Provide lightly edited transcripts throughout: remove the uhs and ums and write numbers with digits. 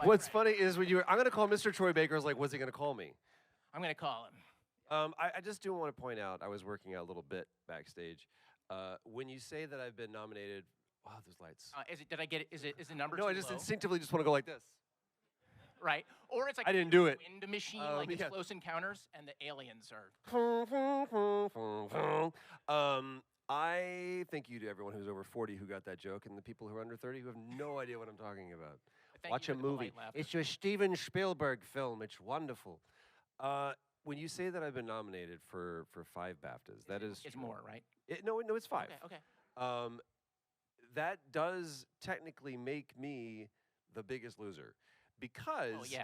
What's funny is when you were, I'm going to call Mr. Troy Baker. I was like, what's he going to call me? I'm going to call him. I just do want to point out, I was working out a little bit backstage. When you say that I've been nominated, wow, there's lights. Did I get it? Is the number No, too I just low? instinctively just want to go like this. Right? Or it's like I didn't do it. Wind machine, like it's yeah. Close Encounters, and the aliens are. I thank you to everyone who's over 40 who got that joke, and the people who are under 30 who have no idea what I'm talking about. Watch a movie. It's your Steven Spielberg film. It's wonderful. When you say that I've been nominated for 5 BAFTAs, that is It's more, right? No, it's 5. Okay. That does technically make me the biggest loser, because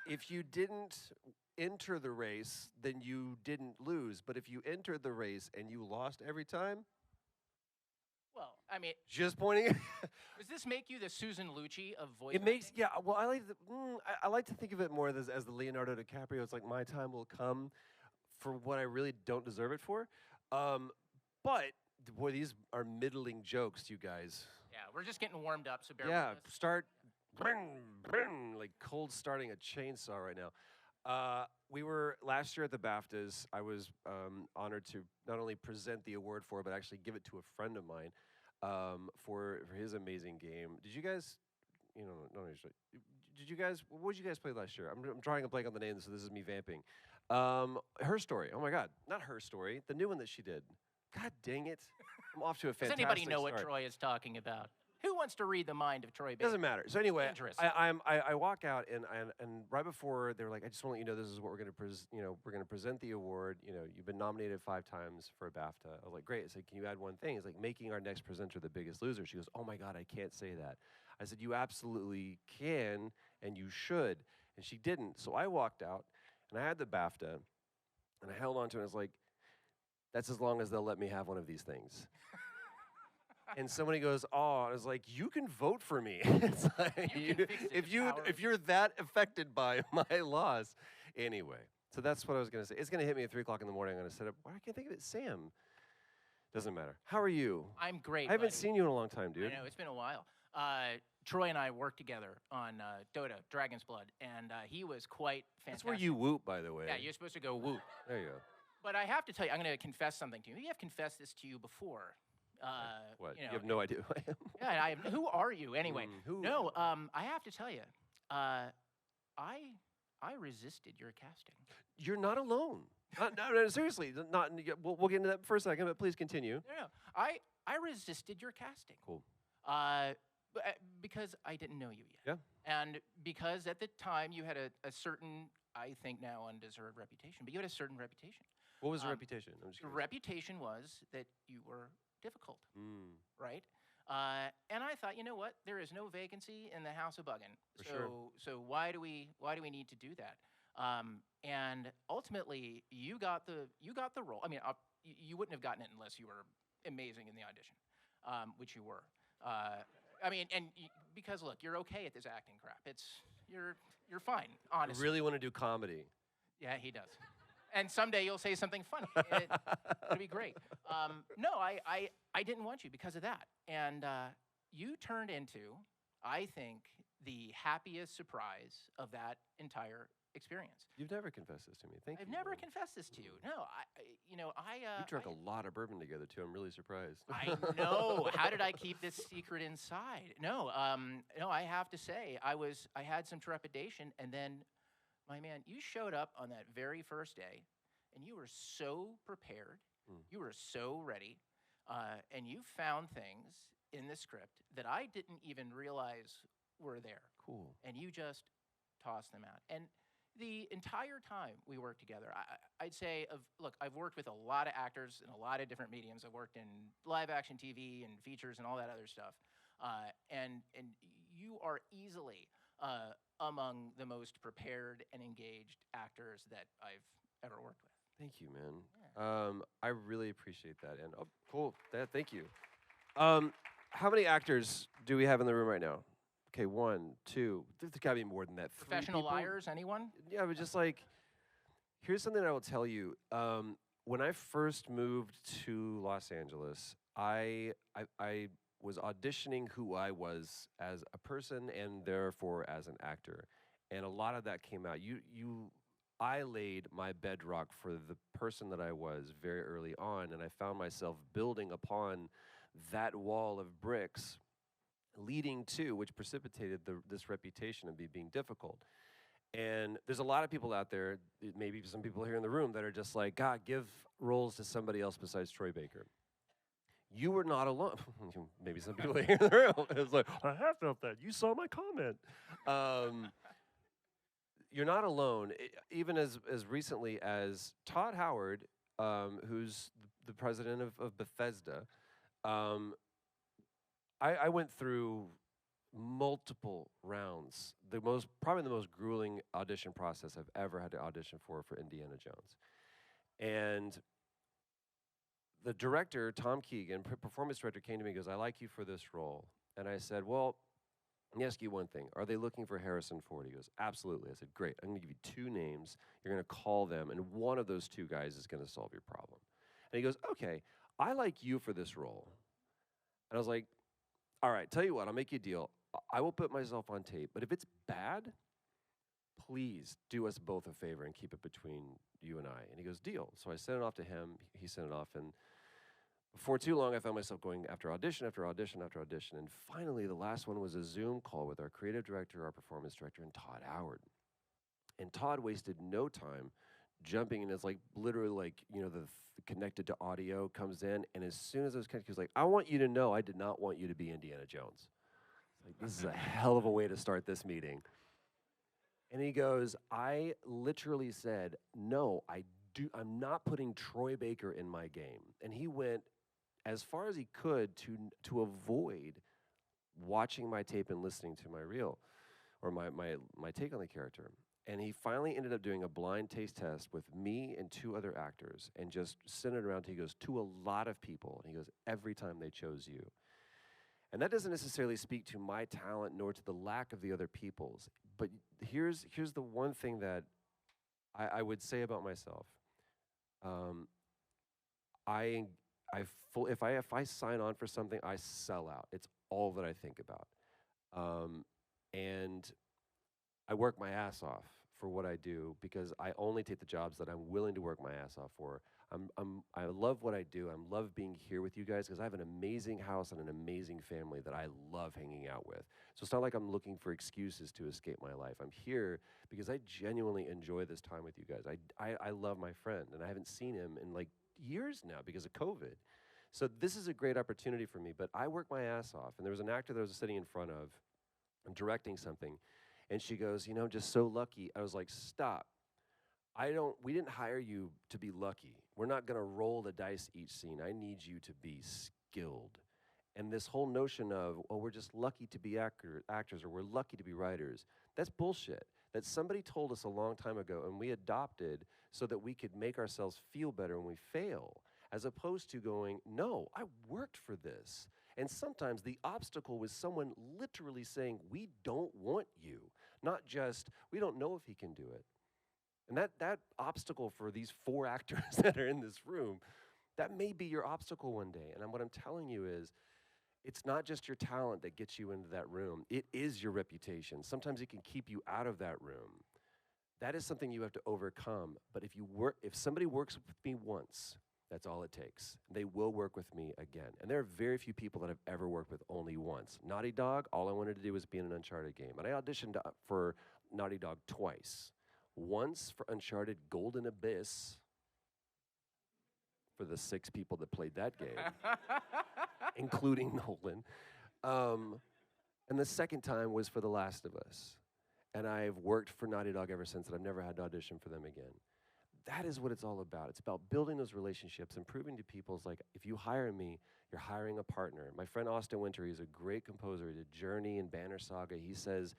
if you didn't enter the race, then you didn't lose. But if you entered the race and you lost every time, well, I mean, just pointing. Does this make you the Susan Lucci of voice? It makes Well, I like to think of it more as the Leonardo DiCaprio. It's like my time will come for what I really don't deserve it for. But boy, these are middling jokes, you guys. Yeah, we're just getting warmed up, so bear with us. Start like cold starting a chainsaw right now. We were last year at the BAFTAs. I was honored to not only present the award for, but actually give it to a friend of mine for his amazing game. Did you guys, did you guys? What did you guys play last year? I'm drawing a blank on the name, so this is me vamping. Her Story. Oh my God, not Her Story. The new one that she did. God dang it! I'm off to a fantastic Does anybody know start. what Troy is talking about? Who wants to read the mind of Troy Baker? Doesn't matter. So anyway, Dangerous. I walk out and right before they were like, I just want to let you know this is what we're going to we're going to present the award. You've been nominated 5 times for a BAFTA. I was like, great. I said, can you add one thing? It's like making our next presenter the biggest loser. She goes, oh my God, I can't say that. I said, you absolutely can and you should. And she didn't. So I walked out and I had the BAFTA and I held on to it. And I was like, that's as long as they'll let me have one of these things. And somebody goes, oh, I was like, you can vote for me. It's like, if you're that affected by my loss. Anyway, so that's what I was going to say. It's going to hit me at 3 o'clock in the morning. I'm going to set up, why I can't think of it, Sam. Doesn't matter. How are you? I'm great, I haven't seen you in a long time, dude. I know, it's been a while. Troy and I worked together on Dota, Dragon's Blood, and he was quite fantastic. That's where you whoop, by the way. Yeah, you're supposed to go whoop. There you go. But I have to tell you, I'm going to confess something to you. Maybe I've confessed this to you before. What? You have no idea who I am? Yeah, who are you anyway? Who? I have to tell you, I resisted your casting. You're not alone. No, seriously. We'll get into that for a second, but please continue. No, I resisted your casting. Cool. Because I didn't know you yet. Yeah. And because at the time you had a certain, I think now undeserved reputation, but you had a certain reputation. What was the reputation? The reputation was that you were difficult, right? And I thought, you know what? There is no vacancy in the House of Buggin'. So why do we need to do that? And ultimately, you got the role. I mean, you wouldn't have gotten it unless you were amazing in the audition, which you were. I mean, because look, you're okay at this acting crap. You're fine, honestly. I really want to do comedy. Yeah, he does. And someday you'll say something funny. It'll be great. No, I didn't want you because of that. And you turned into, I think, the happiest surprise of that entire experience. You've never confessed this to me. Thank you. I've never confessed this to you. No, You drank a lot of bourbon together too. I'm really surprised. I know. How did I keep this secret inside? No, I have to say, I had some trepidation, and then, my man, you showed up on that very first day, and you were so prepared. You were so ready, and you found things in the script that I didn't even realize were there. Cool. And you just tossed them out. And the entire time we worked together, I'd say, look, I've worked with a lot of actors in a lot of different mediums. I've worked in live action TV and features and all that other stuff. And you are easily among the most prepared and engaged actors that I've ever worked with. Thank you, man. Yeah. I really appreciate that. And cool. Thank you. How many actors do we have in the room right now? Okay, 1, 2. There's got to be more than that. 3 Professional people? liars, anyone? Yeah, but just like, here's something I will tell you. When I first moved to Los Angeles, I was auditioning who I was as a person and therefore as an actor. And a lot of that came out. I laid my bedrock for the person that I was very early on, and I found myself building upon that wall of bricks, leading to which precipitated this reputation of me being difficult. And there's a lot of people out there, maybe some people here in the room, that are just like, God, give roles to somebody else besides Troy Baker. You were not alone. Maybe some people here in the room. It's like, I have felt that. You saw my comment. You're not alone. Even as recently as Todd Howard, who's the president of Bethesda, I went through multiple rounds. Probably the most grueling audition process I've ever had to audition for Indiana Jones. And the director, Tom Keegan, performance director, came to me and goes, I like you for this role. And I said, well, let me ask you one thing. Are they looking for Harrison Ford? He goes, absolutely. I said, great. I'm going to give you two names. You're going to call them, and one of those two guys is going to solve your problem. And he goes, okay, I like you for this role. And I was like, all right, tell you what, I'll make you a deal. I will put myself on tape, but if it's bad, please do us both a favor and keep it between you and I. And he goes, deal. So I sent it off to him. He sent it off, and before too long, I found myself going after audition after audition after audition. And finally, the last one was a Zoom call with our creative director, our performance director, and Todd Howard. And Todd wasted no time jumping in. It's like literally like, the connected to audio comes in. And as soon as I was connected, he was like, I want you to know I did not want you to be Indiana Jones. Like, this is a hell of a way to start this meeting. And he goes, I literally said, no, I'm not putting Troy Baker in my game. And he went as far as he could to avoid watching my tape and listening to my reel or my take on the character. And he finally ended up doing a blind taste test with me and two other actors and just sent it around. He goes, to a lot of people. And he goes, every time they chose you. And that doesn't necessarily speak to my talent nor to the lack of the other people's. But here's the one thing that I would say about myself. If I sign on for something, I sell out. It's all that I think about, and I work my ass off for what I do because I only take the jobs that I'm willing to work my ass off for. I love what I do. I love being here with you guys because I have an amazing house and an amazing family that I love hanging out with. So it's not like I'm looking for excuses to escape my life. I'm here because I genuinely enjoy this time with you guys. I love my friend, and I haven't seen him in like years now because of COVID. So this is a great opportunity for me, but I work my ass off. And there was an actor that I was sitting in front of, I'm directing something, and she goes, I'm just so lucky. I was like, stop. We didn't hire you to be lucky. We're not gonna roll the dice each scene. I need you to be skilled. And this whole notion of, we're just lucky to be actors or we're lucky to be writers, that's bullshit. That somebody told us a long time ago and we adopted so that we could make ourselves feel better when we fail, as opposed to going, no, I worked for this. And sometimes the obstacle was someone literally saying, we don't want you, not just, we don't know if he can do it. And that obstacle for these 4 actors that are in this room, that may be your obstacle one day. And what I'm telling you is, it's not just your talent that gets you into that room. It is your reputation. Sometimes it can keep you out of that room. That is something you have to overcome. But if somebody works with me once, that's all it takes. They will work with me again. And there are very few people that I've ever worked with only once. Naughty Dog, all I wanted to do was be in an Uncharted game. And I auditioned for Naughty Dog twice. Once for Uncharted Golden Abyss, for the 6 people that played that game, including Nolan. And the second time was for The Last of Us. And I've worked for Naughty Dog ever since, and I've never had to audition for them again. That is what it's all about. It's about building those relationships and proving to people, it's like, if you hire me, you're hiring a partner. My friend Austin Winter, he's a great composer. He did Journey and Banner Saga. He says,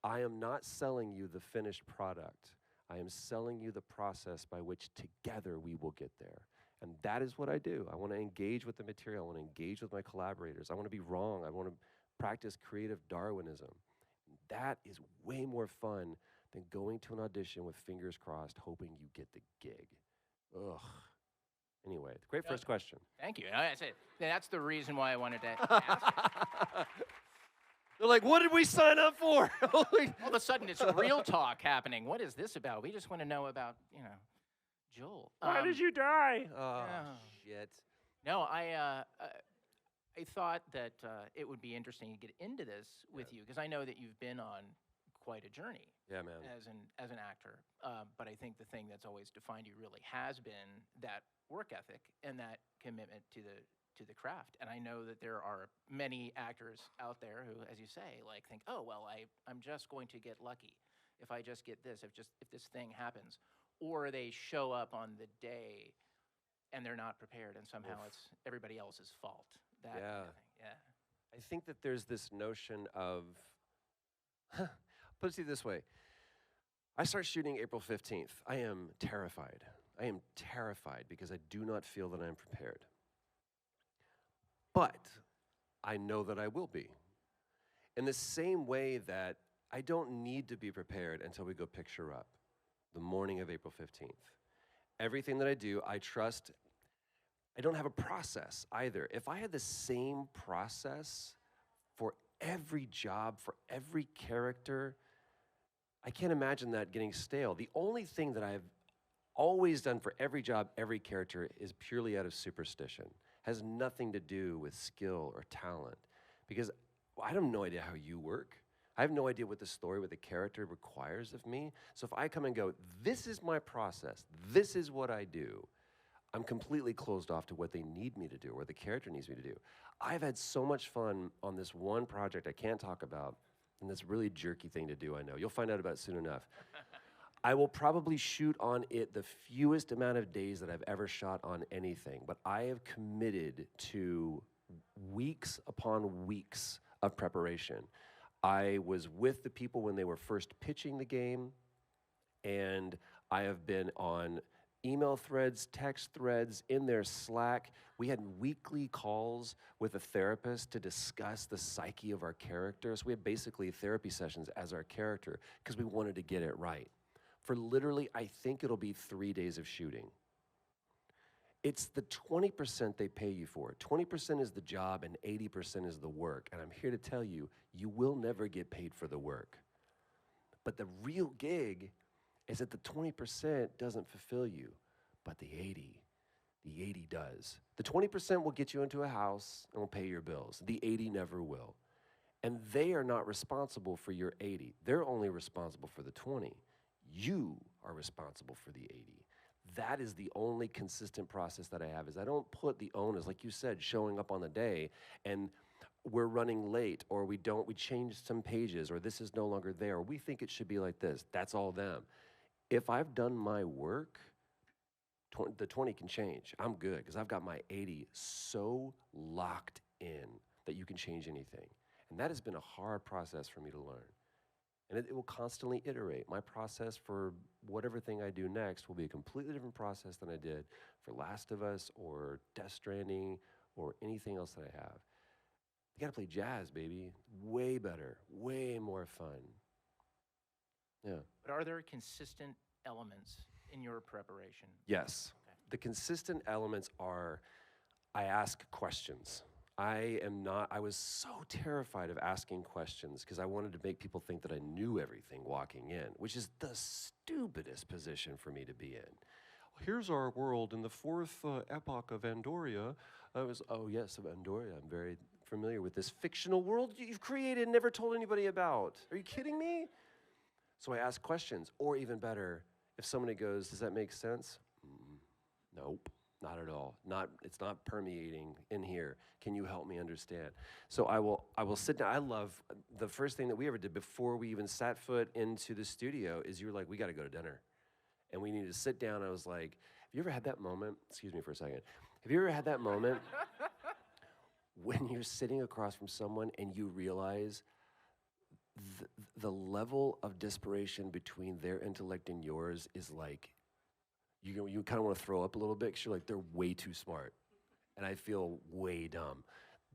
I am not selling you the finished product. I am selling you the process by which together we will get there. And that is what I do. I want to engage with the material. I want to engage with my collaborators. I want to be wrong. I want to practice creative Darwinism. That is way more fun than going to an audition with fingers crossed, hoping you get the gig. Ugh. Anyway, great first question. Thank you. I said that's the reason why I wanted to ask. They're like, what did we sign up for? All of a sudden, it's real talk happening. What is this about? We just want to know about, Joel. Why did you die? Oh, shit. No, I thought that it would be interesting to get into this with you because I know that you've been on quite a journey. Yeah, man. As an actor, but I think the thing that's always defined you really has been that work ethic and that commitment to the craft. And I know that there are many actors out there who, as you say, like think, oh well, I'm just going to get lucky if I just get this, if this thing happens, or they show up on the day and they're not prepared, and somehow it's everybody else's fault. That kind of thing. Yeah. I think that there's this notion of, put it this way. I start shooting April 15th. I am terrified. I am terrified because I do not feel that I'm prepared. But I know that I will be. In the same way that I don't need to be prepared until we go picture up, the morning of April 15th. Everything that I do, I trust. I don't have a process either. If I had the same process for every job, for every character, I can't imagine that getting stale. The only thing that I've always done for every job, every character is purely out of superstition. Has nothing to do with skill or talent. Because I have no idea how you work. I have no idea what the story, what the character requires of me. So if I come and go, this is my process, this is what I do, I'm completely closed off to what they need me to do or what the character needs me to do. I've had so much fun on this one project I can't talk about, and this really jerky thing to do, I know. You'll find out about it soon enough. I will probably shoot on it the fewest amount of days that I've ever shot on anything, but I have committed to weeks upon weeks of preparation. I was with the people when they were first pitching the game, and I have been on email threads, text threads, in their Slack. We had weekly calls with a therapist to discuss the psyche of our characters. We had basically therapy sessions as our character because we wanted to get it right. For literally, I think it'll be 3 days of shooting. It's the 20% they pay you for. 20% is the job and 80% is the work. And I'm here to tell you, you will never get paid for the work. But the real gig is that the 20% doesn't fulfill you, but the 80 does. The 20% will get you into a house and will pay your bills. The 80 never will. And they are not responsible for your 80. They're only responsible for the 20. You are responsible for the 80. That is the only consistent process that I have, is I don't put the onus, like you said, showing up on the day and we're running late, or we changed some pages, or this is no longer there, or we think it should be like this. That's all them. If I've done my work, the 20 can change. I'm good, because I've got my 80 so locked in that you can change anything. And that has been a hard process for me to learn. And it will constantly iterate. My process for whatever thing I do next will be a completely different process than I did for Last of Us or Death Stranding or anything else that I have. You gotta play jazz, baby. Way better, way more fun. Yeah. But are there consistent elements in your preparation? Yes. Okay. The consistent elements are, I ask questions. I was so terrified of asking questions because I wanted to make people think that I knew everything walking in, which is the stupidest position for me to be in. Here's our world in the fourth epoch of Andoria. Oh yes, of Andoria. I'm very familiar with this fictional world you've created and never told anybody about. Are you kidding me? So I ask questions, or even better, if somebody goes, does that make sense? Nope. Not at all. It's not permeating in here. Can you help me understand? So I will sit down. I love the first thing that we ever did before we even sat foot into the studio is you were like, we got to go to dinner. And we needed to sit down. I was like, have you ever had that moment? Excuse me for a second. Have you ever had that moment when you're sitting across from someone and you realize the level of desperation between their intellect and yours is like, you kind of want to throw up a little bit because you're like, they're way too smart. And I feel way dumb.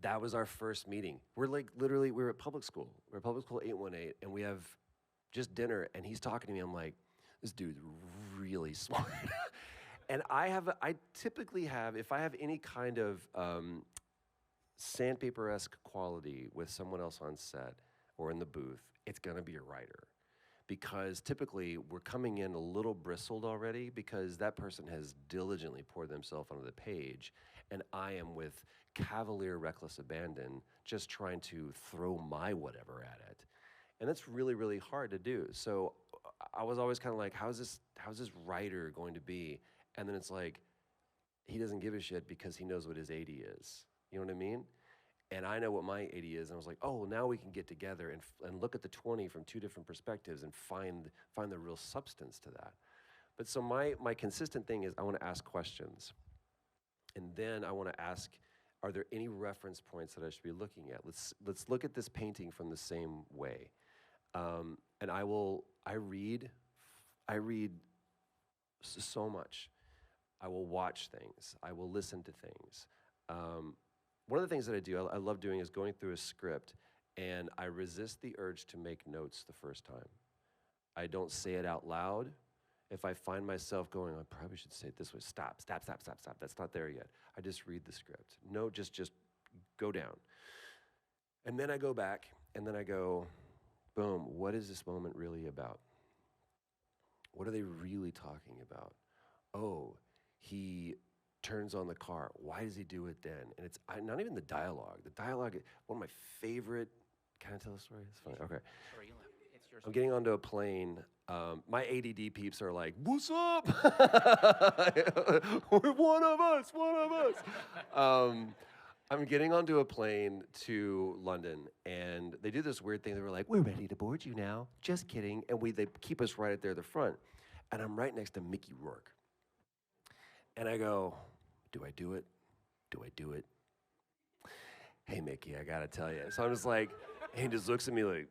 That was our first meeting. We're at public school. We're at public school 818, and we have just dinner, and he's talking to me. I'm like, this dude's really smart. And I typically have, if I have any kind of sandpaper-esque quality with someone else on set or in the booth, it's gonna be a writer. Because typically we're coming in a little bristled already because that person has diligently poured themselves onto the page, and I am with cavalier, reckless abandon, just trying to throw my whatever at it. And that's really, really hard to do. So I was always kind of like, how's this writer going to be? And then it's like, he doesn't give a shit because he knows what his 80 is. You know what I mean? And I know what my 80 is, and I was like, oh, well, now we can get together and look at the 20 from two different perspectives and find the real substance to that. But so my consistent thing is I want to ask questions. And then I want to ask, are there any reference points that I should be looking at? Let's look at this painting from the same way. And I read so much. I will watch things. I will listen to things. One of the things that I do, I love doing, is going through a script, and I resist the urge to make notes the first time. I don't say it out loud. If I find myself going, I probably should say it this way, stop. That's not there yet. I just read the script. No, just go down. And then I go back, and then I go, boom, what is this moment really about? What are they really talking about? Oh, he turns on the car. Why does he do it then? And it's not even the dialogue. The dialogue, one of my favorite, can I tell a story? It's funny, okay. Sorry, it's yours. I'm getting onto a plane. My ADD peeps are like, what's up? One of us. I'm getting onto a plane to London, and they do this weird thing. They were like, we're ready to board you now. Just kidding. And they keep us right at the front. And I'm right next to Mickey Rourke. And I go, do I do it? Do I do it? Hey, Mickey, I gotta tell you. So I'm just like, he just looks at me like,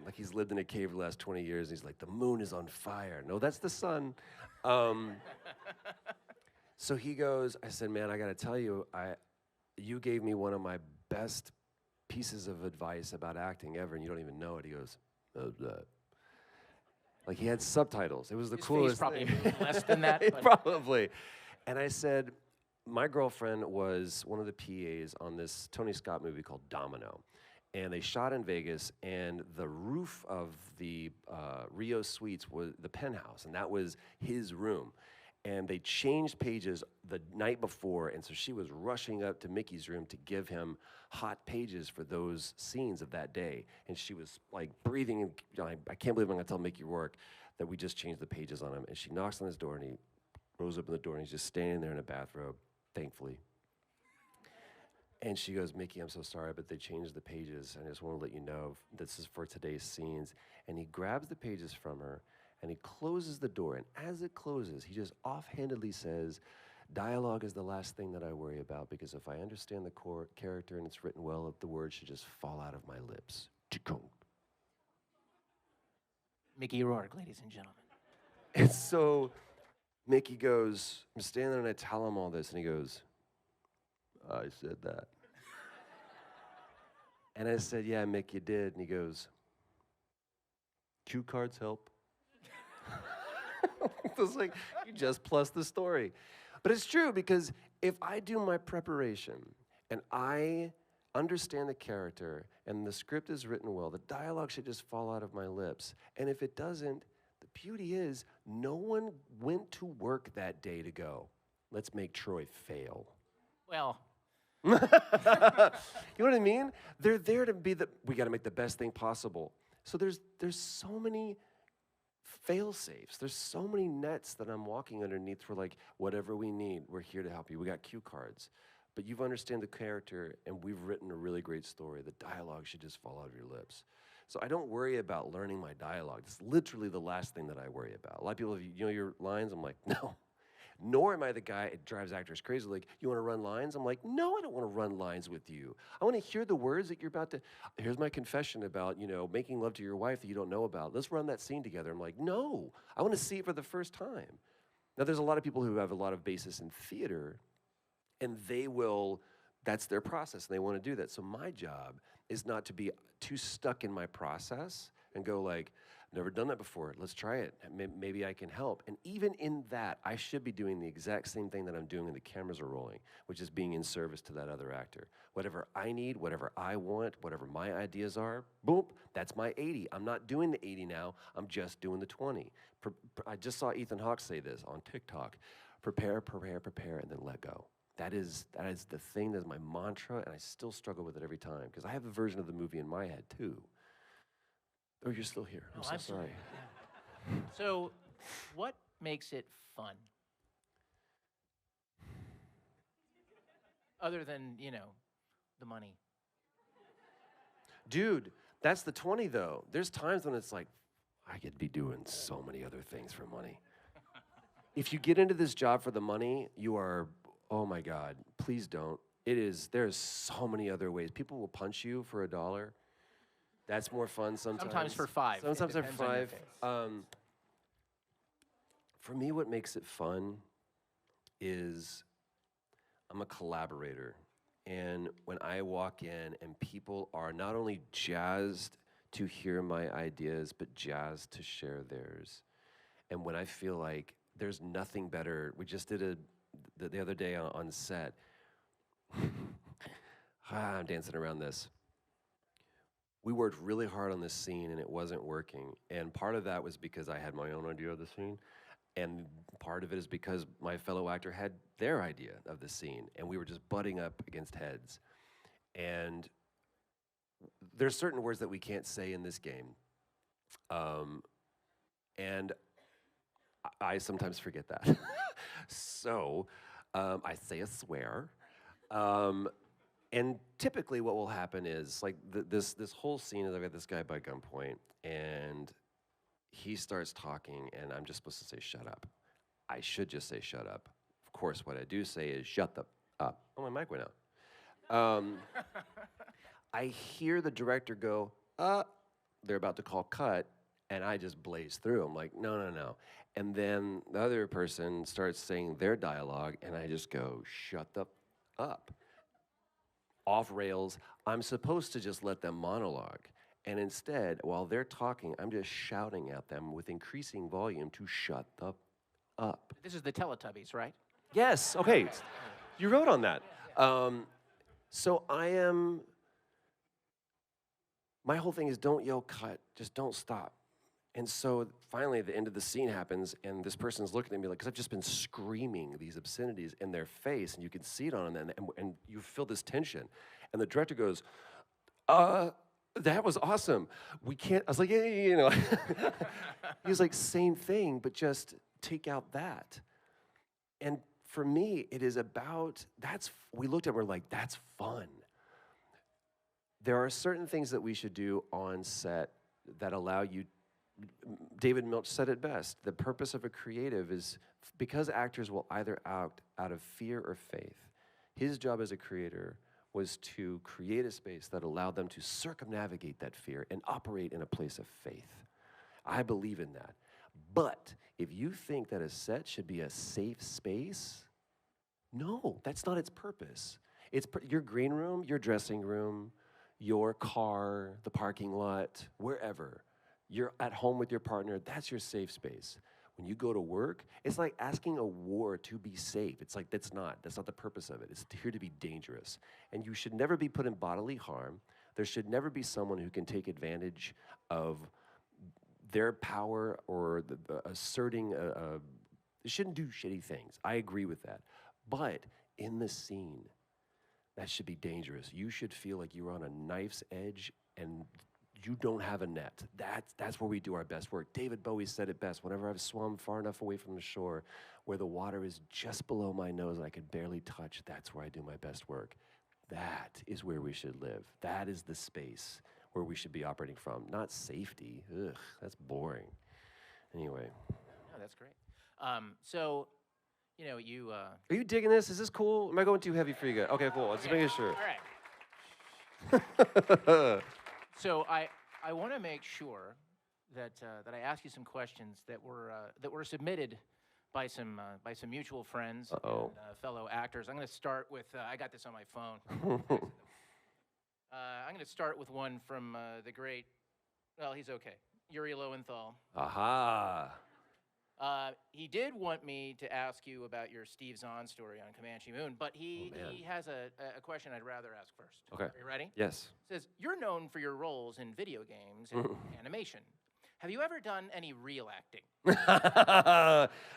like he's lived in a cave for the last 20 years. And he's like, the moon is on fire. No, that's the sun. So he goes, I said, man, I gotta tell you, you gave me one of my best pieces of advice about acting ever, and you don't even know it. He goes, like he had subtitles. It was the coolest probably thing. Less than that. Probably. And I said, my girlfriend was one of the PAs on this Tony Scott movie called Domino. And they shot in Vegas, and the roof of the Rio Suites was the penthouse, and that was his room. And they changed pages the night before, and so she was rushing up to Mickey's room to give him hot pages for those scenes of that day. And she was like breathing, and I can't believe I'm gonna tell Mickey Rourke that we just changed the pages on him. And she knocks on his door, and he rolls open the door, and he's just standing there in a bathrobe, thankfully. And she goes, Mickey, I'm so sorry, but they changed the pages. I just want to let you know this is for today's scenes. And he grabs the pages from her, and he closes the door. And as it closes, he just offhandedly says, dialogue is the last thing that I worry about, because if I understand the core character and it's written well, the words should just fall out of my lips. Mickey Rourke, ladies and gentlemen. And so Mickey goes, I'm standing there and I tell him all this, and he goes, I said that. And I said, yeah, Mick, you did. And he goes, cue cards help. I was like, you just plus the story. But it's true, because if I do my preparation and I understand the character and the script is written well, the dialogue should just fall out of my lips. And if it doesn't, the beauty is no one went to work that day to go, let's make Troy fail. Well, you know what I mean? They're there to be we got to make the best thing possible. So there's so many fail-safes. There's so many nets that I'm walking underneath for, like, whatever we need, we're here to help you. We got cue cards. But you've understand the character, and we've written a really great story. The dialogue should just fall out of your lips. So I don't worry about learning my dialogue. It's literally the last thing that I worry about. A lot of people, you know your lines? I'm like, no. Nor am I the guy, it drives actors crazy, like, you want to run lines? I'm like, no, I don't want to run lines with you. I want to hear the words that you're about to, here's my confession about, making love to your wife that you don't know about. Let's run that scene together. I'm like, no, I want to see it for the first time. Now, there's a lot of people who have a lot of basis in theater, and that's their process, and they want to do that. So my job is not to be too stuck in my process and go like, never done that before. Let's try it. Maybe I can help. And even in that, I should be doing the exact same thing that I'm doing when the cameras are rolling, which is being in service to that other actor. Whatever I need, whatever I want, whatever my ideas are, boom, that's my 80. I'm not doing the 80 now. I'm just doing the 20. I just saw Ethan Hawke say this on TikTok. Prepare, prepare, prepare, and then let go. That is the thing, that's my mantra, and I still struggle with it every time, because I have a version of the movie in my head, too. Oh, you're still here. I'm so sorry. Yeah. So, what makes it fun? Other than, the money. Dude, that's the 20, though. There's times when it's like, I could be doing so many other things for money. If you get into this job for the money, you are, oh my God, please don't. There's so many other ways. People will punch you for $1. That's more fun sometimes. Sometimes for $5. Sometimes for $5. For me, what makes it fun is I'm a collaborator. And when I walk in and people are not only jazzed to hear my ideas, but jazzed to share theirs. And when I feel like there's nothing better, we just did the other day on set. I'm dancing around this. We worked really hard on this scene and it wasn't working. And part of that was because I had my own idea of the scene. And part of it is because my fellow actor had their idea of the scene. And we were just butting up against heads. And there's certain words that we can't say in this game. And I sometimes forget that. So I say a swear. And typically what will happen is, like, this whole scene is I've got this guy by gunpoint, and he starts talking, and I'm just supposed to say, shut up. I should just say, shut up. Of course, what I do say is, shut the up. Oh, my mic went out. I hear the director go, they're about to call cut, and I just blaze through. I'm like, no, no, no. And then the other person starts saying their dialogue, and I just go, shut the up. Off rails. I'm supposed to just let them monologue. And instead, while they're talking, I'm just shouting at them with increasing volume to shut the up. This is the Teletubbies, right? Yes, okay. You wrote on that. So my whole thing is don't yell cut, just don't stop. And so finally, the end of the scene happens, and this person's looking at me like, because I've just been screaming these obscenities in their face, and you can see it on them, and you feel this tension. And the director goes, that was awesome. We can't, I was like, yeah. He was like, same thing, but just take out that. And for me, it is about, we looked at it, we're like, that's fun. There are certain things that we should do on set that allow you. David Milch said it best. The purpose of a creative is because actors will either act out of fear or faith. His job as a creator was to create a space that allowed them to circumnavigate that fear and operate in a place of faith. I believe in that. But if you think that a set should be a safe space, no, that's not its purpose. It's your green room, your dressing room, your car, the parking lot, wherever. You're at home with your partner, that's your safe space. When you go to work, it's like asking a war to be safe. It's like, that's not the purpose of it. It's here to be dangerous. And you should never be put in bodily harm. There should never be someone who can take advantage of their power or asserting, they shouldn't do shitty things. I agree with that. But in the scene, that should be dangerous. You should feel like you're on a knife's edge and you don't have a net. That's where we do our best work. David Bowie said it best. Whenever I've swum far enough away from the shore where the water is just below my nose and I can barely touch, that's where I do my best work. That is where we should live. That is the space where we should be operating from, not safety. Ugh, that's boring. Anyway. No, that's great. So, you... Are you digging this? Is this cool? Am I going too heavy for you guys? Okay, cool. Let's make sure. All right. So I want to make sure that I ask you some questions that were submitted by some mutual friends and fellow actors. I'm going to start with I got this on my phone. I'm going to start with one from the great. Well, he's okay. Yuri Lowenthal. Aha. He did want me to ask you about your Steve Zahn story on Comanche Moon, but he has a question I'd rather ask first. Okay. Are you ready? Yes. It says, you're known for your roles in video games and animation. Have you ever done any real acting?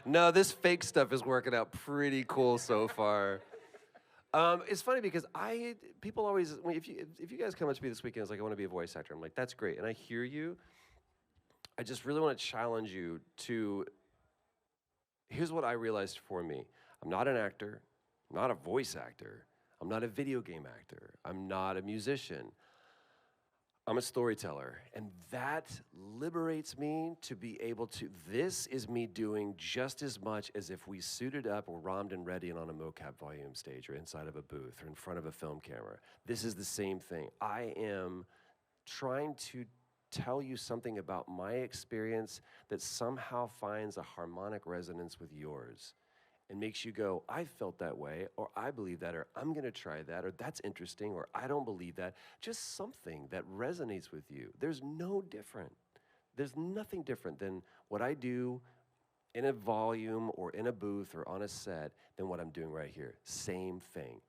No, this fake stuff is working out pretty cool so far. It's funny because people always, if you guys come up to me this weekend, it's like, I want to be a voice actor. I'm like, that's great. And I hear you. I just really want to challenge you to, here's what I realized for me. I'm not an actor. I'm not a voice actor. I'm not a video game actor. I'm not a musician. I'm a storyteller, and that liberates me to be able to, this is me doing just as much as if we suited up or rhymed and ready and on a mocap volume stage or inside of a booth or in front of a film camera. This is the same thing. I am trying to tell you something about my experience that somehow finds a harmonic resonance with yours and makes you go, I felt that way, or I believe that, or I'm gonna try that, or that's interesting, or I don't believe that. Just something that resonates with you. There's no different. There's nothing different than what I do in a volume or in a booth or on a set than what I'm doing right here. Same thing.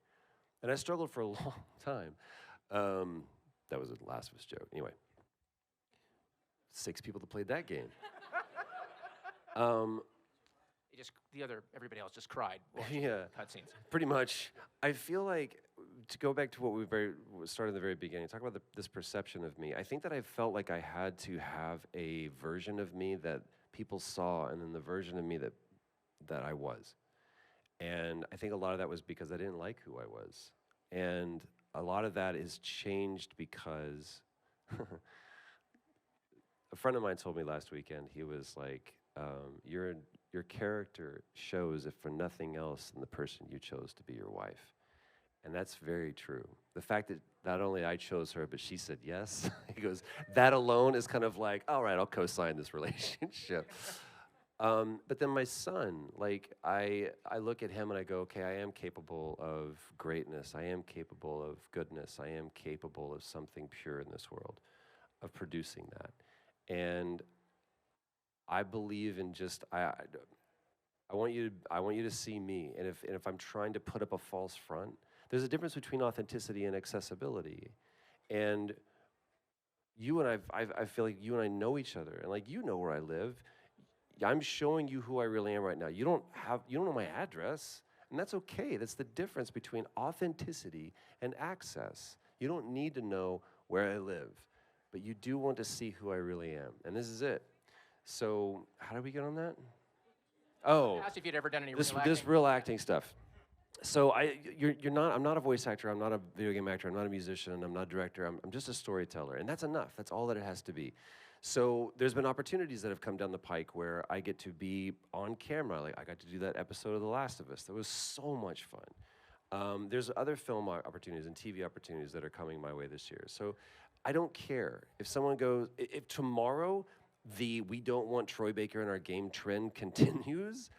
And I struggled for a long time. That was a Last of Us joke. Anyway, 6 people that played that game. Everybody else just cried. Yeah, Cutscenes. pretty much. I feel like, to go back to what we started in the very beginning, talk about this perception of me. I think that I felt like I had to have a version of me that people saw, and then the version of me that I was. And I think a lot of that was because I didn't like who I was. And a lot of that is changed because a friend of mine told me last weekend, he was like, your character shows, if for nothing else, than the person you chose to be your wife. And that's very true. The fact that not only I chose her, but she said yes, he goes, that alone is kind of like, all right, I'll co-sign this relationship. But then my son, like, I look at him and I go, okay, I am capable of greatness. I am capable of goodness. I am capable of something pure in this world, of producing that. And I believe in just, I want you to see me, and if I'm trying to put up a false front, there's a difference between authenticity and accessibility. And you and I feel like you and I know each other, and like, you know where I live. I'm showing you who I really am right now. You don't know my address, and that's okay. That's the difference between authenticity and access. You don't need to know where I live, but you do want to see who I really am, and this is it. So how did we get on that? Oh, I asked if you'd ever done any this real acting stuff. So I'm not a voice actor, I'm not a video game actor, I'm not a musician, I'm not a director, I'm just a storyteller, and that's enough. That's all that it has to be. So there's been opportunities that have come down the pike where I get to be on camera. Like, I got to do that episode of The Last of Us. That was so much fun. There's other film opportunities and TV opportunities that are coming my way this year. So I don't care. If someone goes, if tomorrow we don't want Troy Baker in our game trend continues,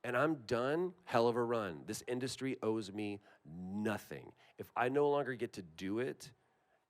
and I'm done, hell of a run. This industry owes me nothing. If I no longer get to do it,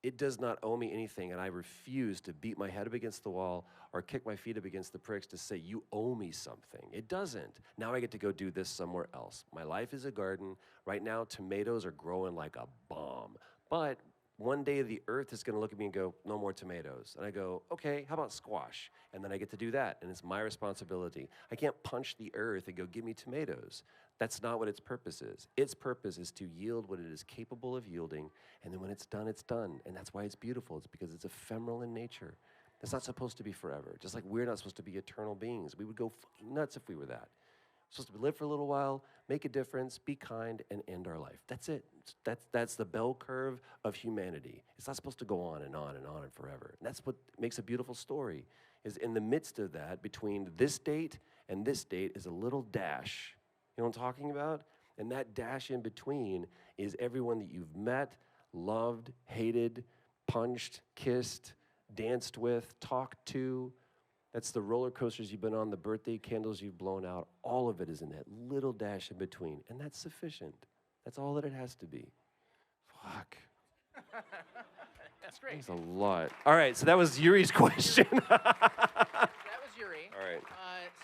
it does not owe me anything, and I refuse to beat my head up against the wall or kick my feet up against the pricks to say, you owe me something. It doesn't. Now I get to go do this somewhere else. My life is a garden. Right now, tomatoes are growing like a bomb. But one day the earth is gonna look at me and go, no more tomatoes. And I go, okay, how about squash? And then I get to do that, and it's my responsibility. I can't punch the earth and go, give me tomatoes. That's not what its purpose is. Its purpose is to yield what it is capable of yielding, and then when it's done, it's done. And that's why it's beautiful. It's because it's ephemeral in nature. It's not supposed to be forever. Just like we're not supposed to be eternal beings. We would go fucking nuts if we were that. We're supposed to live for a little while, make a difference, be kind, and end our life. That's it. That's the bell curve of humanity. It's not supposed to go on and on and on and forever. And that's what makes a beautiful story, is in the midst of that, between this date and this date is a little dash. You know what I'm talking about? And that dash in between is everyone that you've met, loved, hated, punched, kissed, danced with, talked to. That's the roller coasters you've been on, the birthday candles you've blown out. All of it is in that little dash in between. And that's sufficient. That's all that it has to be. Fuck. That's great. That's a lot. All right, so that was Yuri's question. That was Yuri. All right.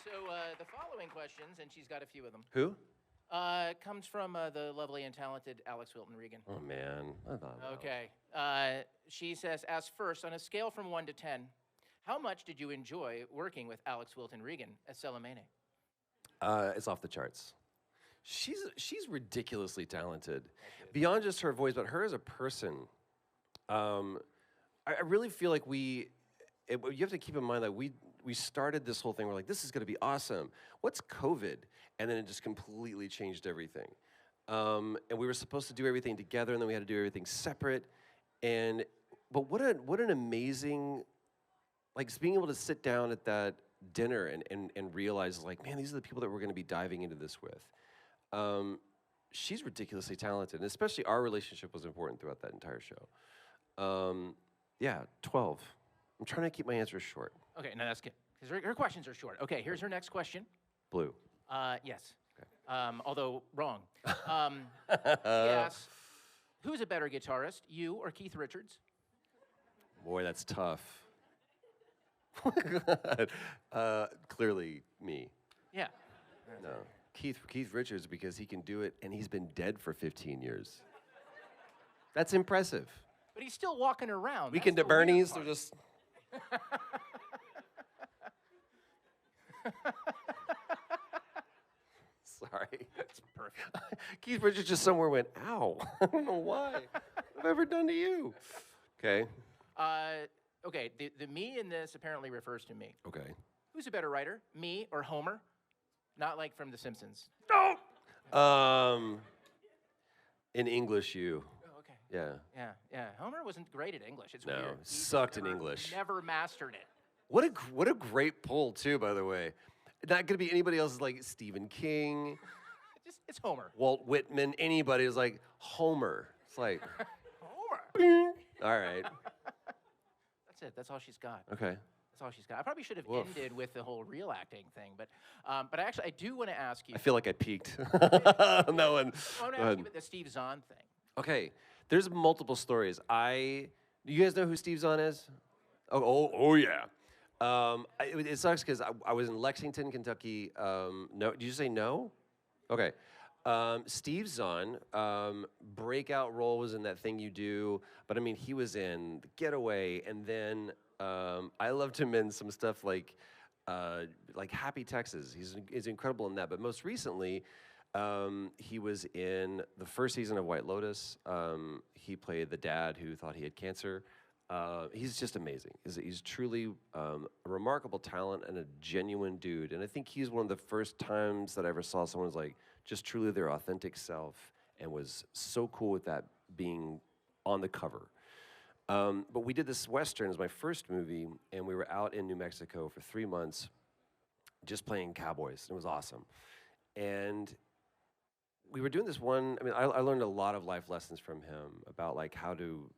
So the following questions, and she's got a few of them. Who? Comes from the lovely and talented Alex Wilton Regan. Oh, man. Okay. She says, as first, on a scale from 1 to 10, how much did you enjoy working with Alex Wilton Regan as Celamene? It's off the charts. She's ridiculously talented. Beyond just her voice, but her as a person. I really feel like you have to keep in mind that we started this whole thing. We're like, this is going to be awesome. What's COVID? And then it just completely changed everything. And we were supposed to do everything together, and then we had to do everything separate. But what an amazing, like, being able to sit down at that dinner and realize, like, man, these are the people that we're going to be diving into this with. She's ridiculously talented, and especially our relationship was important throughout that entire show. Yeah, 12. I'm trying to keep my answers short. Okay, no, that's good, because her questions are short. Okay, here's her next question. Blue. Yes. Okay. Although wrong. Yes. Who's a better guitarist, you or Keith Richards? Boy, that's tough. Clearly me. Yeah. No. Keith Richards, because he can do it, and he's been dead for 15 years. That's impressive. But he's still walking around. Weekend at Bernie's, they're just... Sorry. That's perfect. Keith Richards just somewhere went, ow. I don't know why. What have I ever done to you? Okay. Okay, the me in this apparently refers to me. Okay. Who's a better writer, me or Homer? Not like from The Simpsons. No! In English, you. Oh, okay. Yeah. Yeah. Homer wasn't great at English. It's No, weird. sucked in English. Never mastered it. What a great pull, too, by the way. Not going to be anybody else's, like Stephen King. It's Homer. Walt Whitman, anybody is like Homer. It's like, Homer. All right. That's it. That's all she's got. Okay. That's all she's got. I probably should have Woof. ended with the whole real acting thing, but I do want to ask you. I feel like I peaked on that one. I want to ask you about the Steve Zahn thing. Okay. There's multiple stories. Do you guys know who Steve Zahn is? Oh yeah. It sucks because I was in Lexington, Kentucky. No, did you say no? Okay. Steve Zahn, breakout role was in That Thing You Do, but I mean, he was in The Getaway, and then I loved him in some stuff like Happy Texas. He's incredible in that, but most recently, he was in the first season of White Lotus. He played the dad who thought he had cancer. He's just amazing. He's truly a remarkable talent and a genuine dude. And I think he's one of the first times that I ever saw someone who's like just truly their authentic self and was so cool with that being on the cover. But we did this Western as my first movie, and we were out in New Mexico for 3 months just playing cowboys. It was awesome. And we were doing this one, I mean, I learned a lot of life lessons from him about like how to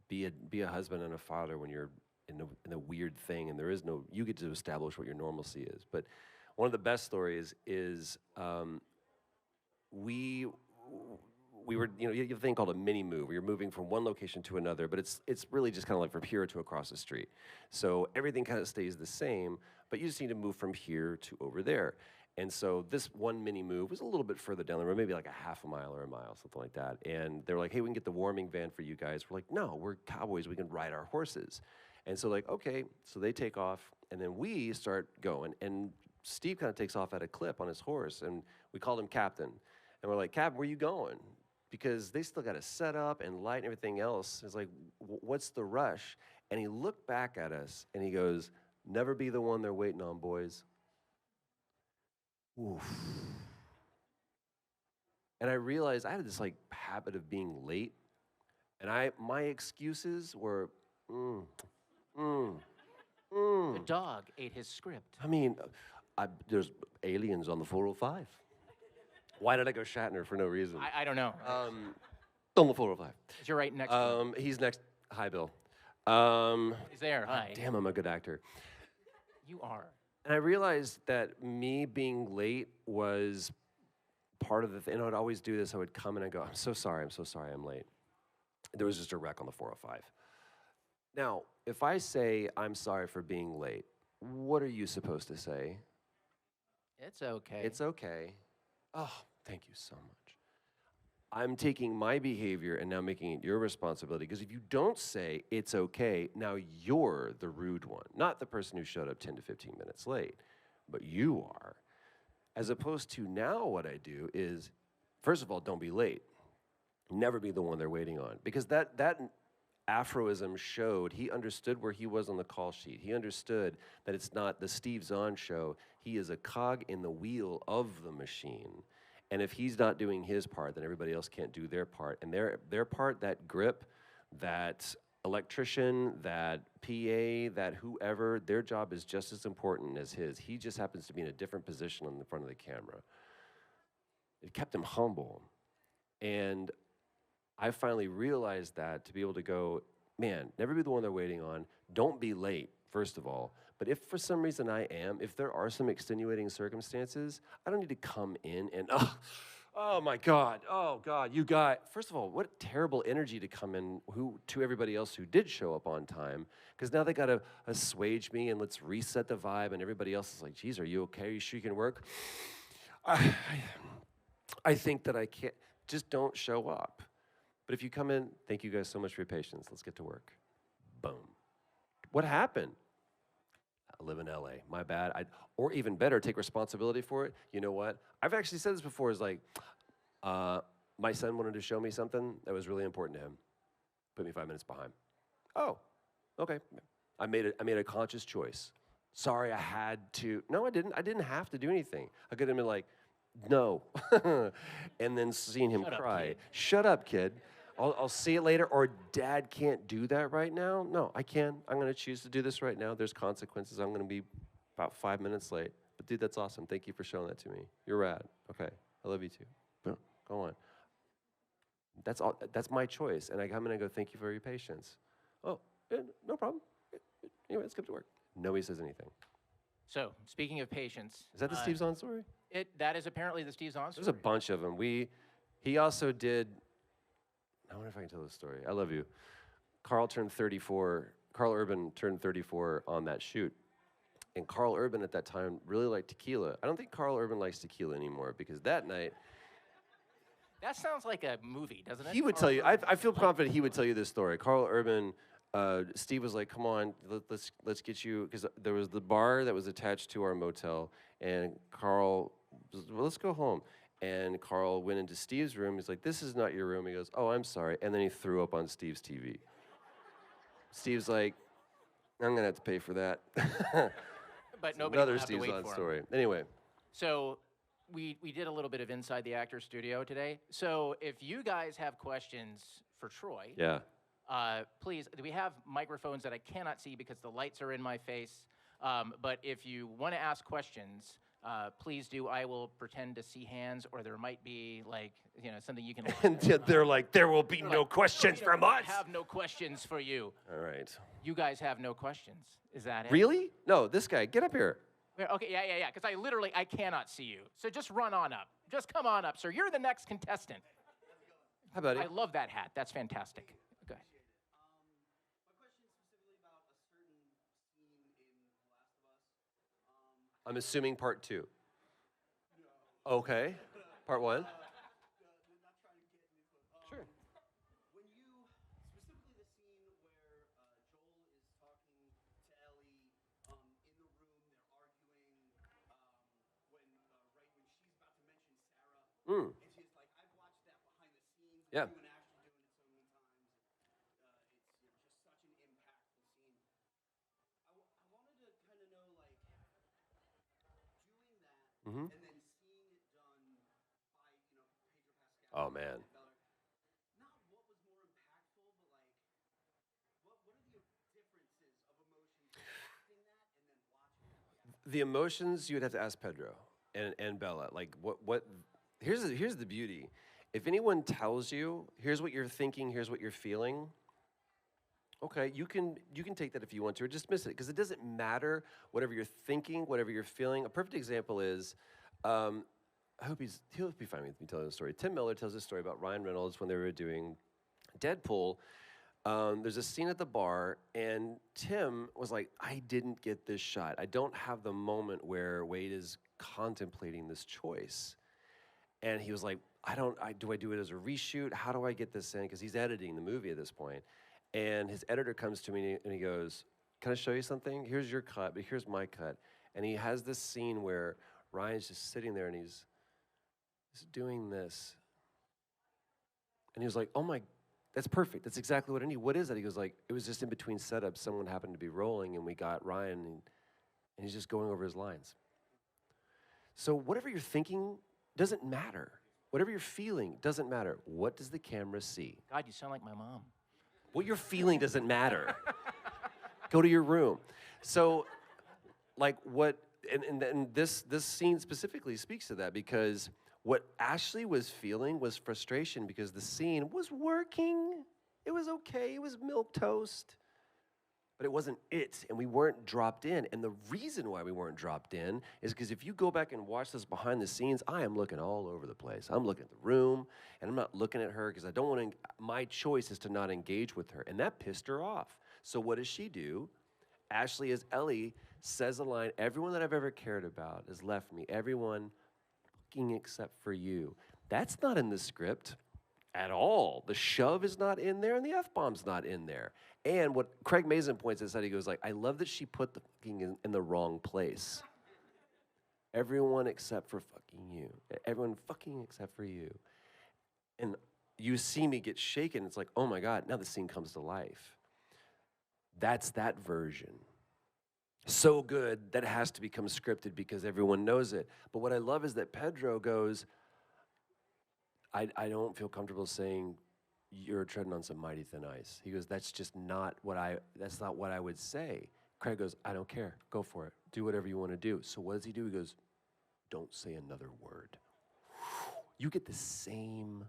be a husband and a father when you're in a weird thing, and there is no, you get to establish what your normalcy is. But one of the best stories is we were, you have a thing called a mini move, where you're moving from one location to another, but it's really just kind of like from here to across the street. So everything kind of stays the same, but you just need to move from here to over there. And so this one mini move was a little bit further down the road, maybe like a half a mile or a mile, something like that. And they were like, hey, we can get the warming van for you guys. We're like, no, we're cowboys, we can ride our horses. And so like, okay, so they take off, and then we start going. And Steve kind of takes off at a clip on his horse, and we called him Captain. And we're like, Captain, where you going? Because they still got to set up and light and everything else. It's like, what's the rush? And he looked back at us, and he goes, never be the one they're waiting on, boys. Oof. And I realized I had this like habit of being late, and my excuses were, The dog ate his script. I mean, there's aliens on the 405. Why did I go Shatner for no reason? I don't know. On the 405. You're right next to him. He's next. Hi, Bill. He's there. Hi. Damn, I'm a good actor. You are. And I realized that me being late was part of the thing. And I would always do this. I would come and I'd go, I'm so sorry, I'm late. There was just a wreck on the 405. Now, if I say I'm sorry for being late, what are you supposed to say? It's okay. It's okay. Oh, thank you so much. I'm taking my behavior and now making it your responsibility, because if you don't say it's okay, now you're the rude one, not the person who showed up 10 to 15 minutes late, but you are. As opposed to now what I do is, first of all, don't be late. Never be the one they're waiting on, because that aphorism showed he understood where he was on the call sheet. He understood that it's not the Steve Zahn show. He is a cog in the wheel of the machine. And if he's not doing his part, then everybody else can't do their part. And their part, that grip, that electrician, that PA, that whoever, their job is just as important as his. He just happens to be in a different position on the front of the camera. It kept him humble. And I finally realized that, to be able to go, man, never be the one they're waiting on. Don't be late, first of all. But if for some reason I am, if there are some extenuating circumstances, I don't need to come in and, oh my God, you got, first of all, what terrible energy to come in to everybody else who did show up on time, because now they got to assuage me and let's reset the vibe, and everybody else is like, geez, are you okay? Are you sure you can work? I think that I can't, just don't show up. But if you come in, thank you guys so much for your patience. Let's get to work. Boom. What happened? I live in LA. My bad. Or even better, take responsibility for it. You know what? I've actually said this before. Is like, my son wanted to show me something that was really important to him. Put me 5 minutes behind. Oh, okay. I made a conscious choice. Sorry, I had to. No, I didn't. I didn't have to do anything. I could have been like, no, and then seeing him cry. Shut up, kid. I'll see it later, or Dad can't do that right now. No, I can. I'm going to choose to do this right now. There's consequences. I'm going to be about 5 minutes late. But dude, that's awesome. Thank you for showing that to me. You're rad. Okay, I love you too. Go on. That's all. That's my choice, and I come in and go, thank you for your patience. Oh, no problem. Anyway, let's get to work. Nobody says anything. So, speaking of patience. Is that the Steve Zahn story? That is apparently the Steve Zahn story. There's a bunch of them. He also did, I wonder if I can tell this story. I love you. Carl Urban turned 34 on that shoot. And Carl Urban at that time really liked tequila. I don't think Carl Urban likes tequila anymore, because that night, that sounds like a movie, doesn't it? He would tell you, I feel confident he would tell you this story. Carl Urban, Steve was like, come on, let's get you, because there was the bar that was attached to our motel, and Carl, well, let's go home. And Carl went into Steve's room. He's like, this is not your room. He goes, oh, I'm sorry. And then he threw up on Steve's TV. Steve's like, I'm going to have to pay for that. But nobody another will have Steve to wait Zahn for him. story. Anyway. So we did a little bit of Inside the Actors Studio today. So if you guys have questions for Troy, Yeah. Please, we have microphones that I cannot see because the lights are in my face. But if you want to ask questions, please do. I will pretend to see hands, or there might be something you can. And they're like, there will be no questions from us. I have no questions for you. All right. You guys have no questions. Is that it? Really? No, this guy, get up here. Okay, yeah. Because I cannot see you. So just run on up. Just come on up, sir. You're the next contestant. Hi, buddy. I love that hat. That's fantastic. Okay. I'm assuming part 2. Okay. Part 1. Sure. When you, specifically the scene where Joel is talking to Ellie in the room, they're arguing when she's about to mention Sarah, and she's like, I've watched that behind the scenes. Yeah. You and Ashley doing it so many times. It's just such an impactful scene. I wanted to kind of know, like, doing that and then seeing it done by, Pedro Pascal. Oh, man. Not what was more impactful, but like, what are the differences of emotions acting that and then watching it? The emotions, you would have to ask Pedro and Bella. Like, what? Here's the beauty. If anyone tells you, here's what you're thinking, here's what you're feeling, okay, you can take that if you want to, or dismiss it, because it doesn't matter whatever you're thinking, whatever you're feeling. A perfect example is, I hope he'll be fine with me telling the story. Tim Miller tells this story about Ryan Reynolds when they were doing Deadpool, there's a scene at the bar, and Tim was like, I didn't get this shot. I don't have the moment where Wade is contemplating this choice. And he was like, do I do it as a reshoot? How do I get this in? Because he's editing the movie at this point. And his editor comes to me and he goes, can I show you something? Here's your cut, but here's my cut. And he has this scene where Ryan's just sitting there and he's doing this. And he was like, oh my, that's perfect. That's exactly what I need. What is that? He goes like, it was just in between setups. Someone happened to be rolling and we got Ryan and he's just going over his lines. So whatever you're thinking doesn't matter. Whatever you're feeling doesn't matter. What does the camera see? God, you sound like my mom. What you're feeling doesn't matter. Go to your room. So, like what, and this scene specifically speaks to that because what Ashley was feeling was frustration because the scene was working. It was okay. It was milquetoast. But it wasn't it, and we weren't dropped in. And the reason why we weren't dropped in is because if you go back and watch this behind the scenes, I am looking all over the place. I'm looking at the room, and I'm not looking at her because I don't want to, my choice is to not engage with her. And that pissed her off. So what does she do? Ashley, as Ellie, says a line, everyone that I've ever cared about has left me. Everyone fucking except for you. That's not in the script at all. The shove is not in there, and the F-bomb's not in there. And what Craig Mazin points out, he goes like, I love that she put the fucking in the wrong place. Everyone except for fucking you. Everyone fucking except for you. And you see me get shaken. It's like, oh my God, now the scene comes to life. That's that version. So good that it has to become scripted because everyone knows it. But what I love is that Pedro goes, I don't feel comfortable saying you're treading on some mighty thin ice. He goes, that's not what I would say. Craig goes, I don't care. Go for it. Do whatever you want to do. So what does he do? He goes, don't say another word. You get the same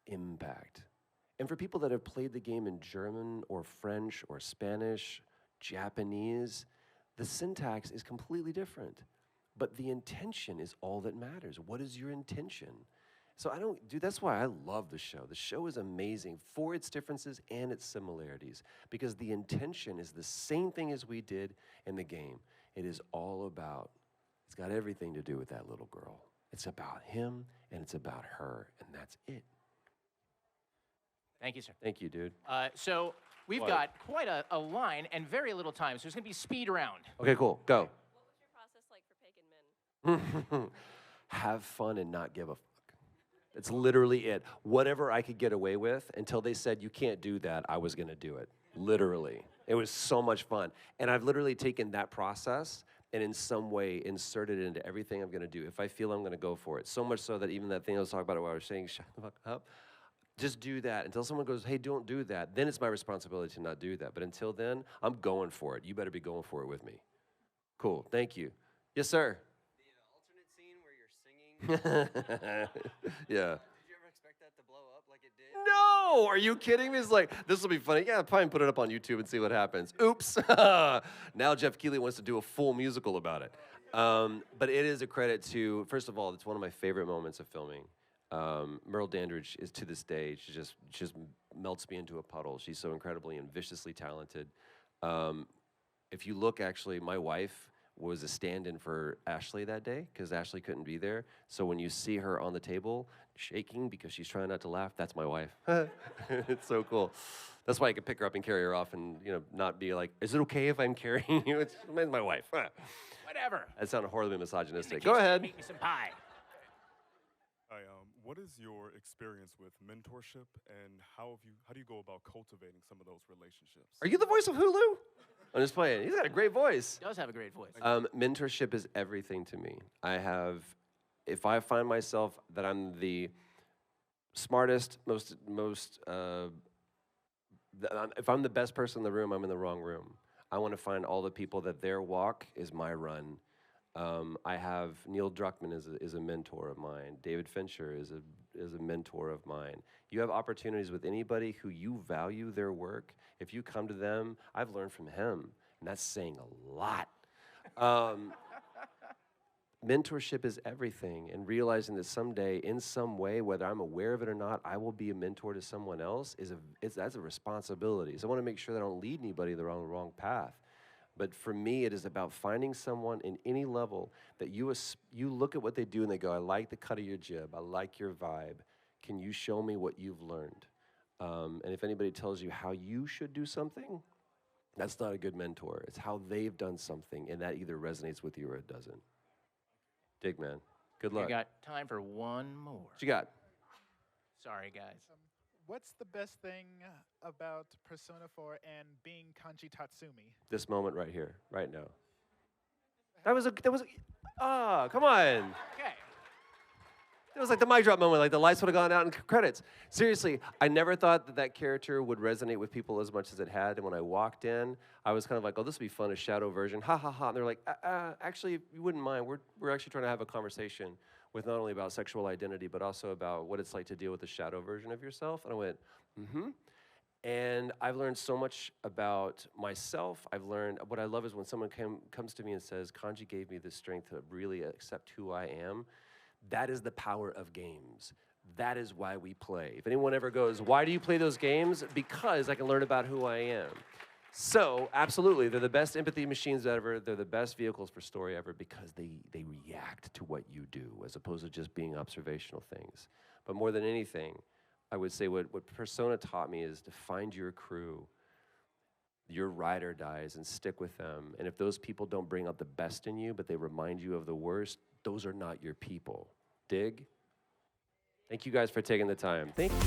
impact. And for people that have played the game in German or French or Spanish, Japanese, the syntax is completely different. But the intention is all that matters. What is your intention? So that's why I love the show. The show is amazing for its differences and its similarities because the intention is the same thing as we did in the game. It is all about, it's got everything to do with that little girl. It's about him and it's about her, and that's it. Thank you, sir. Thank you, dude. So we've got quite a line and very little time, so there's going to be speed round. Okay, cool. Go. What was your process like for Pagan Men? Have fun and not give a fuck. It's literally it. Whatever I could get away with until they said you can't do that, I was going to do it. Literally. It was so much fun. And I've literally taken that process and in some way inserted it into everything I'm going to do. If I feel I'm going to go for it. So much so that even that thing I was talking about while I was saying, shut the fuck up, just do that. Until someone goes, hey, don't do that. Then it's my responsibility to not do that. But until then, I'm going for it. You better be going for it with me. Cool. Thank you. Yes, sir. Yeah. Did you ever expect that to blow up like it did? No! Are you kidding me? It's like, this will be funny. Yeah, I'll probably put it up on YouTube and see what happens. Oops. Now Jeff Keighley wants to do a full musical about it. But it is a credit to, first of all, it's one of my favorite moments of filming. Merle Dandridge is, to this day, she just melts me into a puddle. She's so incredibly and viciously talented. If you look, actually, my wife was a stand-in for Ashley that day because Ashley couldn't be there. So when you see her on the table shaking because she's trying not to laugh, that's my wife. It's so cool. That's why I could pick her up and carry her off and not be like, is it okay if I'm carrying you? It's my wife. Whatever. That sounded horribly misogynistic. Go ahead. Make me some pie. Hi, what is your experience with mentorship and how do you go about cultivating some of those relationships? Are you the voice of Hulu? I'm just playing. He's got a great voice. He does have a great voice. Mentorship is everything to me. If I find myself that I'm the smartest, if I'm the best person in the room, I'm in the wrong room. I want to find all the people that their walk is my run. I have Neil Druckmann is a mentor of mine. David Fincher is a mentor of mine. You have opportunities with anybody who you value their work. If you come to them, I've learned from him, and that's saying a lot. mentorship is everything, and realizing that someday, in some way, whether I'm aware of it or not, I will be a mentor to someone else that's a responsibility. So I want to make sure that I don't lead anybody the wrong path. But for me, it is about finding someone in any level that you look at what they do and they go, I like the cut of your jib, I like your vibe. Can you show me what you've learned? And if anybody tells you how you should do something, that's not a good mentor. It's how they've done something, and that either resonates with you or it doesn't. Dig, man. Good luck. I got time for one more. What you got? Sorry, guys. What's the best thing about Persona 4 and being Kanji Tatsumi? This moment right here, right now. Come on. Okay. It was like the mic drop moment, like the lights would have gone out in credits. Seriously, I never thought that character would resonate with people as much as it had. And when I walked in, I was kind of like, oh, this would be fun, a shadow version, ha ha ha. And they're like, actually, if you wouldn't mind, we're actually trying to have a conversation with not only about sexual identity, but also about what it's like to deal with the shadow version of yourself. And I went, mm-hmm. And I've learned so much about myself. I've learned, what I love is when someone comes to me and says, Kanji gave me the strength to really accept who I am. That is the power of games. That is why we play. If anyone ever goes, why do you play those games? Because I can learn about who I am. So, absolutely, they're the best empathy machines ever. They're the best vehicles for story ever because they react to what you do as opposed to just being observational things. But more than anything, I would say what Persona taught me is to find your crew, your ride or dies, and stick with them. And if those people don't bring out the best in you, but they remind you of the worst, those are not your people. Dig? Thank you guys for taking the time. Thank you.